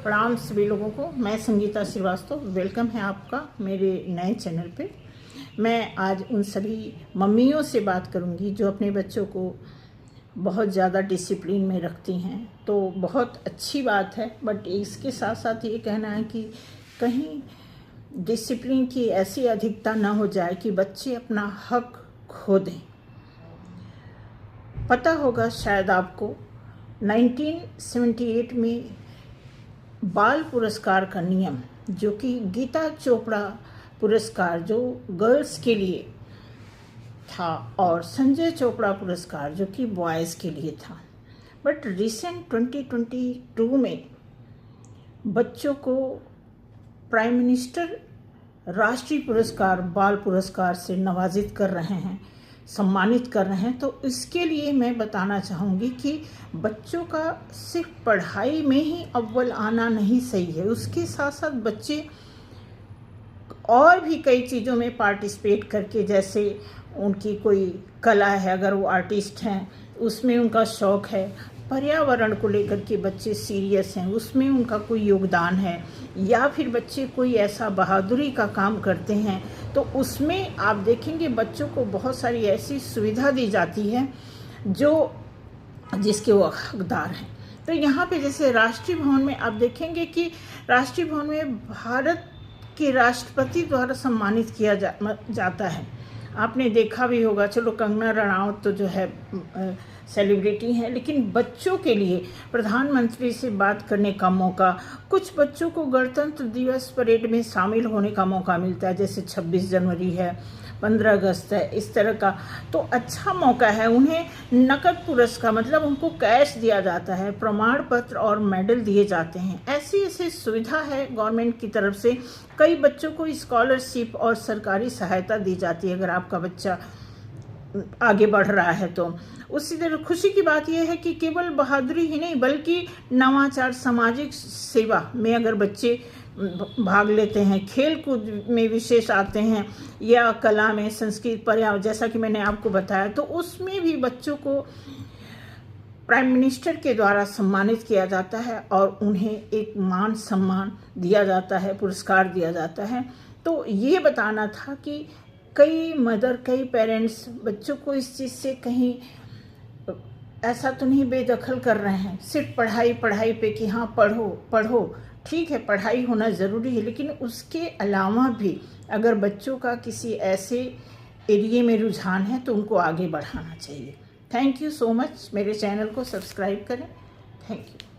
प्रणाम सभी लोगों को। मैं संगीता श्रीवास्तव, वेलकम है आपका मेरे नए चैनल पे। मैं आज उन सभी मम्मियों से बात करूंगी जो अपने बच्चों को बहुत ज़्यादा डिसिप्लिन में रखती हैं। तो बहुत अच्छी बात है, बट इसके साथ साथ ये कहना है कि कहीं डिसिप्लिन की ऐसी अधिकता ना हो जाए कि बच्चे अपना हक खो दें। पता होगा शायद आपको 1978 में बाल पुरस्कार का नियम, जो कि गीता चोपड़ा पुरस्कार जो गर्ल्स के लिए था और संजय चोपड़ा पुरस्कार जो कि बॉयज़ के लिए था, बट रिसेंट 2022 में बच्चों को प्राइम मिनिस्टर राष्ट्रीय पुरस्कार बाल पुरस्कार से नवाजित कर रहे हैं, सम्मानित कर रहे हैं। तो इसके लिए मैं बताना चाहूँगी कि बच्चों का सिर्फ पढ़ाई में ही अव्वल आना नहीं सही है, उसके साथ साथ बच्चे और भी कई चीज़ों में पार्टिसिपेट करके, जैसे उनकी कोई कला है, अगर वो आर्टिस्ट हैं उसमें उनका शौक़ है, पर्यावरण को लेकर के बच्चे सीरियस हैं उसमें उनका कोई योगदान है, या फिर बच्चे कोई ऐसा बहादुरी का काम करते हैं तो उसमें आप देखेंगे बच्चों को बहुत सारी ऐसी सुविधा दी जाती है जो जिसके वो हकदार हैं। तो यहाँ पे जैसे राष्ट्रीय भवन में आप देखेंगे कि राष्ट्रीय भवन में भारत के राष्ट्रपति द्वारा सम्मानित किया जाता है। आपने देखा भी होगा, चलो कंगना रनावत तो जो है सेलिब्रिटी हैं, लेकिन बच्चों के लिए प्रधानमंत्री से बात करने का मौका, कुछ बच्चों को गणतंत्र दिवस परेड में शामिल होने का मौका मिलता है, जैसे 26 जनवरी है, 15 अगस्त है, इस तरह का। तो अच्छा मौका है। उन्हें नकद पुरस्कार मतलब उनको कैश दिया जाता है, प्रमाण पत्र और मेडल दिए जाते हैं। ऐसी ऐसी सुविधा है गवर्नमेंट की तरफ से। कई बच्चों को स्कॉलरशिप और सरकारी सहायता दी जाती है अगर आपका बच्चा आगे बढ़ रहा है तो। उसी तरह खुशी की बात यह है कि केवल बहादुरी ही नहीं बल्कि नवाचार, सामाजिक सेवा में अगर बच्चे भाग लेते हैं, खेल कूद में विशेष आते हैं, या कला में, संस्कृत, पर्यावरण, जैसा कि मैंने आपको बताया, तो उसमें भी बच्चों को प्राइम मिनिस्टर के द्वारा सम्मानित किया जाता है और उन्हें एक मान सम्मान दिया जाता है, पुरस्कार दिया जाता है। तो ये बताना था कि कई मदर, कई पेरेंट्स बच्चों को इस चीज़ से कहीं ऐसा तो नहीं बेदखल कर रहे हैं, सिर्फ पढ़ाई पे कि हाँ पढ़ो पढ़ो। ठीक है, पढ़ाई होना ज़रूरी है, लेकिन उसके अलावा भी अगर बच्चों का किसी ऐसे एरिया में रुझान है तो उनको आगे बढ़ाना चाहिए। Thank you so much. मेरे चैनल को सब्सक्राइब करें। Thank you.